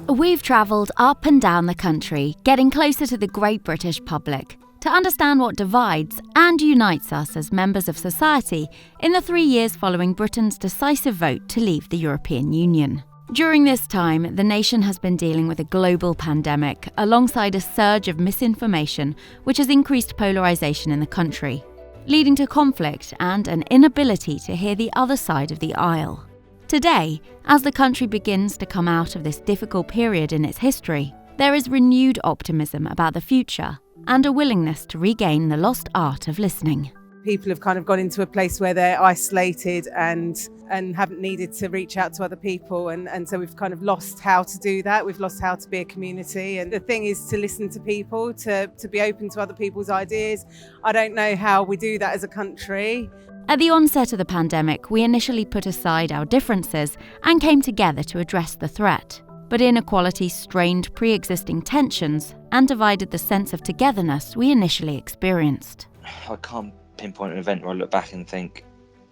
We've travelled up and down the country, getting closer to the great British public, to understand what divides and unites us as members of society in the 3 years following Britain's decisive vote to leave the European Union. During this time, the nation has been dealing with a global pandemic, alongside a surge of misinformation which has increased polarisation in the country, leading to conflict and an inability to hear the other side of the aisle. Today, as the country begins to come out of this difficult period in its history, there is renewed optimism about the future and a willingness to regain the lost art of listening. People have kind of gone into a place where they're isolated and haven't needed to reach out to other people. And so we've kind of lost how to do that. We've lost how to be a community. And the thing is to listen to people, to be open to other people's ideas. I don't know how we do that as a country. At the onset of the pandemic, we initially put aside our differences and came together to address the threat. But inequality strained pre-existing tensions and divided the sense of togetherness we initially experienced. I can't pinpoint an event where I look back and think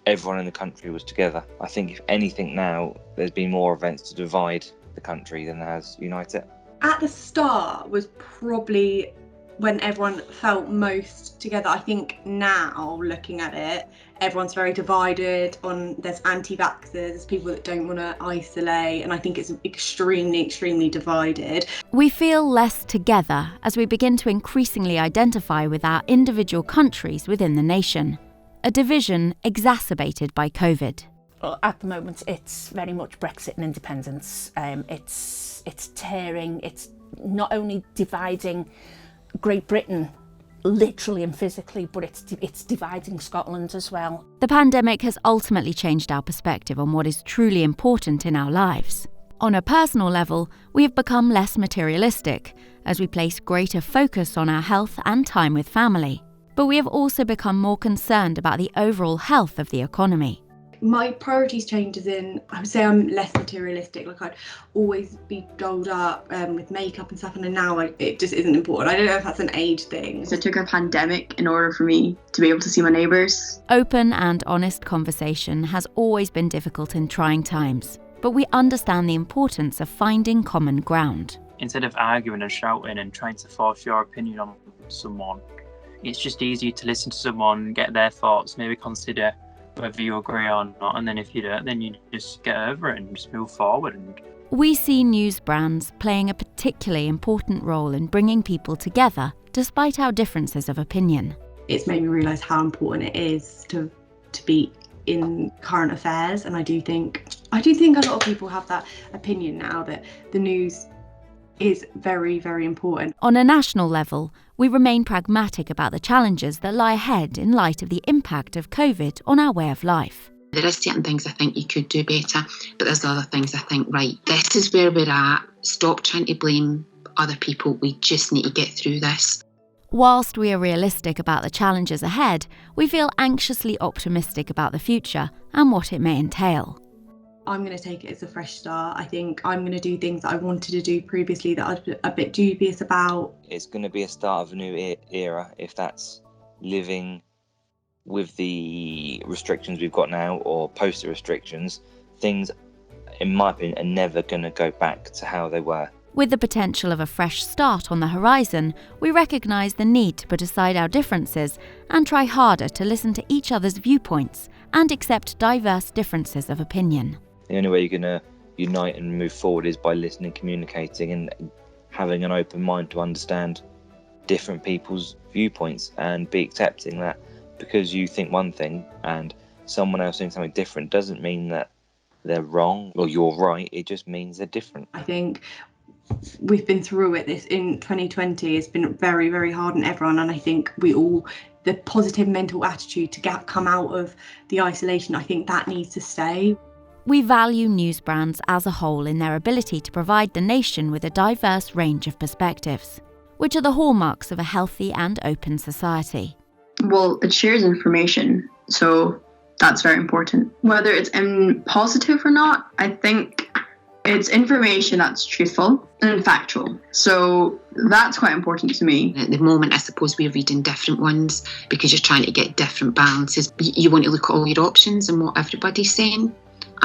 everyone in the country was together. I think if anything now, there's been more events to divide the country than there has unite it. At the start was probably when everyone felt most together. I think now, looking at it, everyone's very divided. There's anti-vaxxers, there's people that don't want to isolate, and I think it's extremely divided. We feel less together as we begin to increasingly identify with our individual countries within the nation, a division exacerbated by COVID. Well, at the moment, it's very much Brexit and independence. It's tearing. It's not only dividing Great Britain literally and physically, but it's dividing Scotland as well. The pandemic has ultimately changed our perspective on what is truly important in our lives. On a personal level, we have become less materialistic as we place greater focus on our health and time with family. But we have also become more concerned about the overall health of the economy. My priorities change as in, I would say I'm less materialistic. Like I'd always be dolled up with makeup and stuff, and then now it just isn't important. I don't know if that's an age thing. So it took a pandemic in order for me to be able to see my neighbours. Open and honest conversation has always been difficult in trying times, but we understand the importance of finding common ground. Instead of arguing and shouting and trying to force your opinion on someone, it's just easier to listen to someone, get their thoughts, maybe consider whether you agree or not, and then if you don't, then you just get over it and just move forward. We see news brands playing a particularly important role in bringing people together despite our differences of opinion. It's made me realise how important it is to be in current affairs, and I do think a lot of people have that opinion now that the news is very, very important. On a national level, we remain pragmatic about the challenges that lie ahead in light of the impact of COVID on our way of life. There is certain things I think you could do better, but there's other things I think, right, this is where we're at. Stop trying to blame other people. We just need to get through this. Whilst we are realistic about the challenges ahead, we feel anxiously optimistic about the future and what it may entail. I'm going to take it as a fresh start. I think I'm going to do things that I wanted to do previously that I was a bit dubious about. It's going to be a start of a new era, if that's living with the restrictions we've got now or post the restrictions. Things, in my opinion, are never going to go back to how they were. With the potential of a fresh start on the horizon, we recognise the need to put aside our differences and try harder to listen to each other's viewpoints and accept diverse differences of opinion. The only way you're going to unite and move forward is by listening, communicating and having an open mind to understand different people's viewpoints and be accepting that because you think one thing and someone else thinks something different doesn't mean that they're wrong or you're right. It just means they're different. I think we've been through it. This in 2020 has been very, very hard on everyone, and I think the positive mental attitude to come out of the isolation, I think that needs to stay. We value news brands as a whole in their ability to provide the nation with a diverse range of perspectives, which are the hallmarks of a healthy and open society. Well, it shares information, so that's very important. Whether it's positive or not, I think it's information that's truthful and factual. So that's quite important to me. At the moment, I suppose we're reading different ones because you're trying to get different balances. You want to look at all your options and what everybody's saying.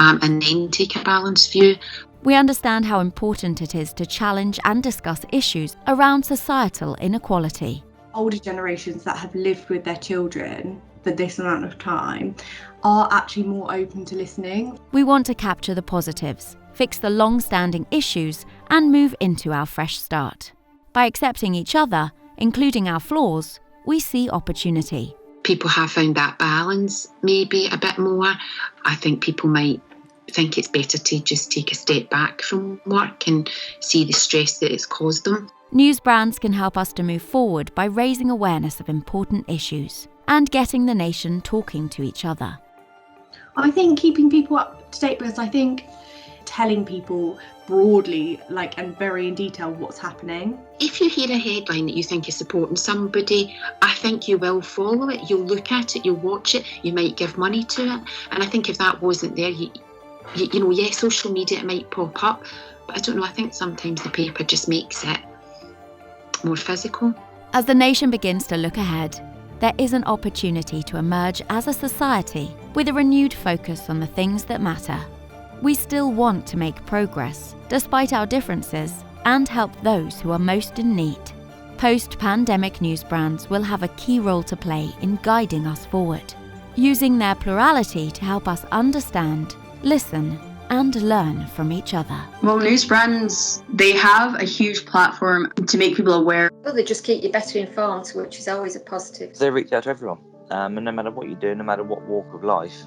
And then take a balanced view. We understand how important it is to challenge and discuss issues around societal inequality. Older generations that have lived with their children for this amount of time are actually more open to listening. We want to capture the positives, fix the long-standing issues, and move into our fresh start. By accepting each other, including our flaws, we see opportunity. People have found that balance maybe a bit more. I think people might think it's better to just take a step back from work and see the stress that it's caused them. News brands can help us to move forward by raising awareness of important issues and getting the nation talking to each other. I think keeping people up to date, because I think telling people broadly, and very in detail what's happening. If you hear a headline that you think is supporting somebody, I think you will follow it, you'll look at it, you'll watch it, you might give money to it. And I think if that wasn't there, yes, social media, it might pop up, but I don't know, I think sometimes the paper just makes it more physical. As the nation begins to look ahead, there is an opportunity to emerge as a society with a renewed focus on the things that matter. We still want to make progress, despite our differences, and help those who are most in need. Post-pandemic news brands will have a key role to play in guiding us forward, using their plurality to help us understand, listen, and learn from each other. Well, news brands, they have a huge platform to make people aware. Well, they just keep you better informed, which is always a positive. They reach out to everyone, and no matter what you do, no matter what walk of life,